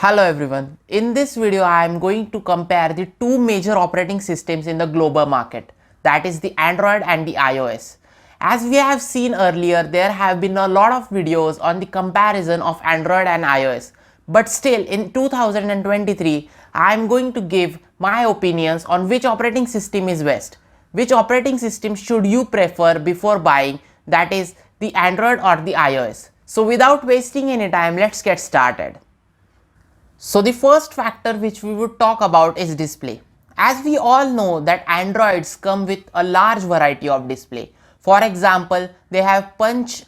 Hello everyone, in this video I am going to compare the two major operating systems in the global market, that is the Android and the iOS. As we have seen earlier, there have been a lot of videos on the comparison of Android and iOS, but still in 2023 I am going to give my opinions on which operating system is best. Which operating system should you prefer before buying, that is the Android or the iOS. So without wasting any time, let's get started. So the first factor which we would talk about is display. As we all know that Androids come with a large variety of display. For example, they have punch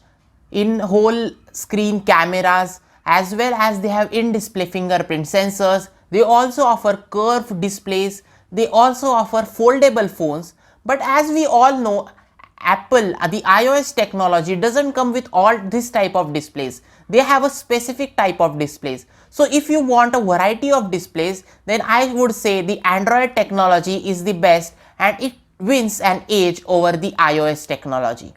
in whole screen cameras, as well as they have in-display fingerprint sensors. They also offer curved displays. They also offer foldable phones. But as we all know, Apple, the iOS technology doesn't come with all this type of displays. They have a specific type of displays. So if you want a variety of displays, then I would say the Android technology is the best and it wins an edge over the iOS technology.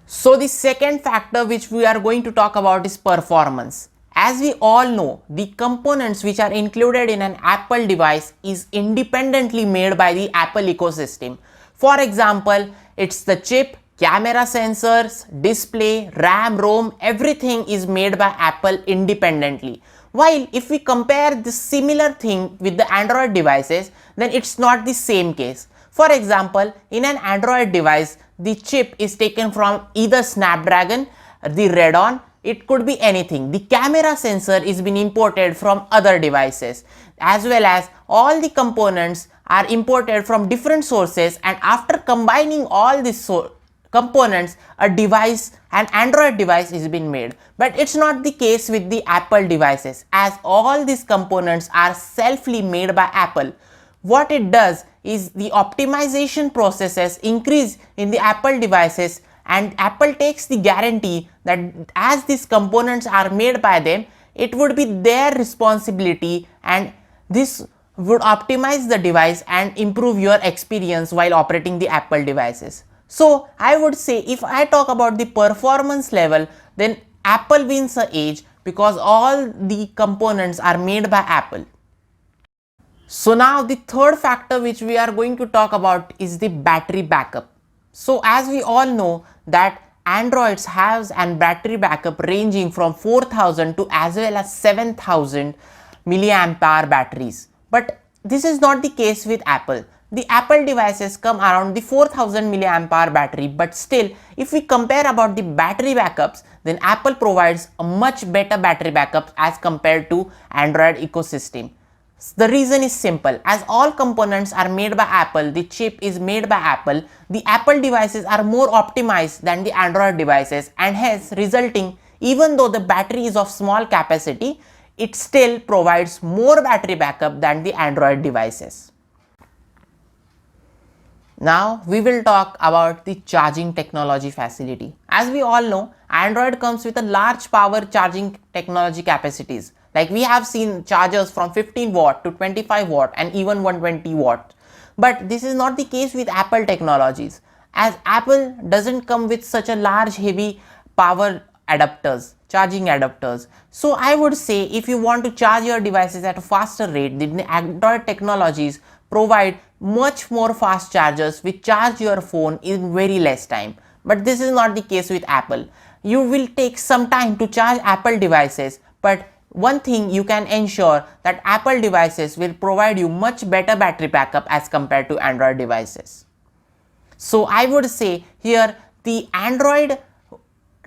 So the second factor which we are going to talk about is performance. As we all know, the components which are included in an Apple device is independently made by the Apple ecosystem. For example, it's the chip, camera sensors, display, RAM, ROM, everything is made by Apple independently. While if we compare this similar thing with the Android devices, then it's not the same case. For example, in an Android device, the chip is taken from either Snapdragon, the Redon, it could be anything. The camera sensor is been imported from other devices, as well as all the components are imported from different sources, and after combining all these components, a device, an Android device is been made. But it's not the case with the Apple devices, as all these components are selfly made by Apple. What it does is the optimization processes increase in the Apple devices, and Apple takes the guarantee that as these components are made by them, it would be their responsibility, and this would optimize the device and improve your experience while operating the Apple devices. So I would say, if I talk about the performance level, then Apple wins the edge because all the components are made by Apple. So now the third factor which we are going to talk about is the battery backup. So as we all know that Androids has an battery backup ranging from 4000 to as well as 7000 milliamp hour batteries. But this is not the case with Apple. The Apple devices come around the 4000 milliamp hour battery, but still if we compare about the battery backups, then Apple provides a much better battery backup as compared to Android ecosystem. The reason is simple. As all components are made by Apple, the chip is made by Apple, the Apple devices are more optimized than the Android devices, and hence resulting, even though the battery is of small capacity, it still provides more battery backup than the Android devices. Now we will talk about the charging technology facility. As we all know, Android comes with a large power charging technology capacities. Like we have seen chargers from 15 watt to 25 watt and even 120 watt. But this is not the case with Apple technologies, as Apple doesn't come with such a large heavy power adapters, charging adapters. So I would say, if you want to charge your devices at a faster rate, the Android technologies provide much more fast chargers which charge your phone in very less time. But this is not the case with Apple. You will take some time to charge Apple devices, but one thing you can ensure that Apple devices will provide you much better battery backup as compared to Android devices. So I would say here the Android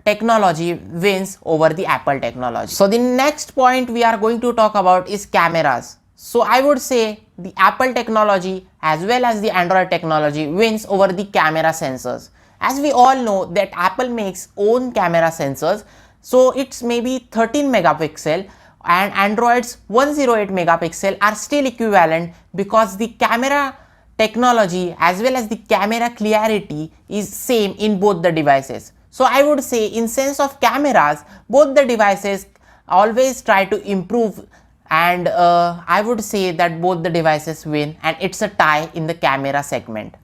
technology wins over the Apple technology. So the next point we are going to talk about is cameras. So I would say the Apple technology as well as the Android technology wins over the camera sensors. As we all know that Apple makes own camera sensors, so it's maybe 13 megapixel and Android's 108 megapixel are still equivalent, because the camera technology as well as the camera clarity is same in both the devices. So I would say, in sense of cameras, both the devices always try to improve, and I would say that both the devices win, and it's a tie in the camera segment.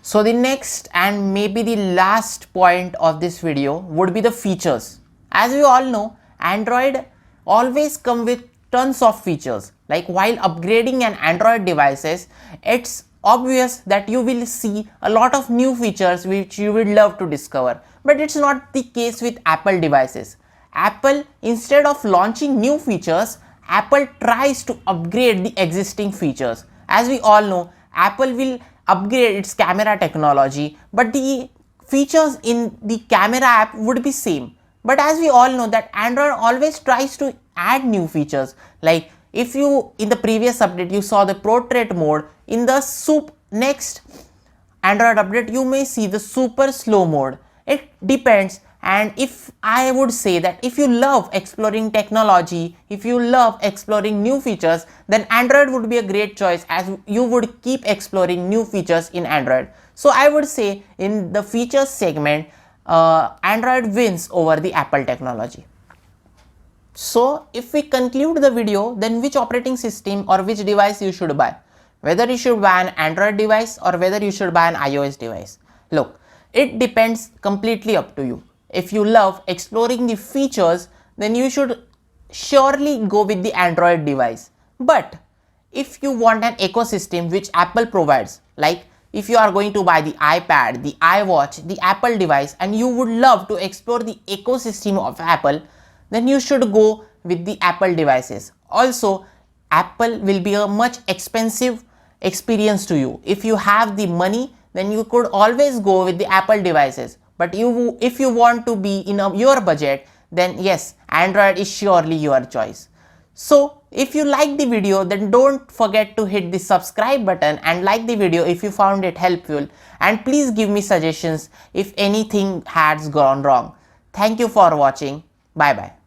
So the next and maybe the last point of this video would be the features. As we all know, Android always come with tons of features. Like while upgrading an Android devices, it's obvious that you will see a lot of new features which you would love to discover. But it's not the case with Apple devices. Apple, instead of launching new features, Apple tries to upgrade the existing features. As we all know, Apple will upgrade its camera technology, but the features in the camera app would be same. But as we all know that Android always tries to add new features. Like if you in the previous update you saw the portrait mode, in the next Android update you may see the super slow mode. It depends, and if I would say that if you love exploring technology, if you love exploring new features, then Android would be a great choice, as you would keep exploring new features in Android. So I would say in the features segment, Android wins over the Apple technology. So if we conclude the video, then which operating system or which device you should buy? Whether you should buy an Android device or whether you should buy an iOS device. Look, it depends completely up to you. If you love exploring the features, then you should surely go with the Android device. But if you want an ecosystem which Apple provides, like if you are going to buy the iPad, the iWatch, the Apple device, and you would love to explore the ecosystem of Apple, then you should go with the Apple devices. Also, Apple will be a much expensive experience to you. If you have the money, then you could always go with the Apple devices. But if you want to be in your budget, then yes, Android is surely your choice. So if you like the video, then don't forget to hit the subscribe button and like the video if you found it helpful, and please give me suggestions if anything has gone wrong. Thank you for watching. Bye bye.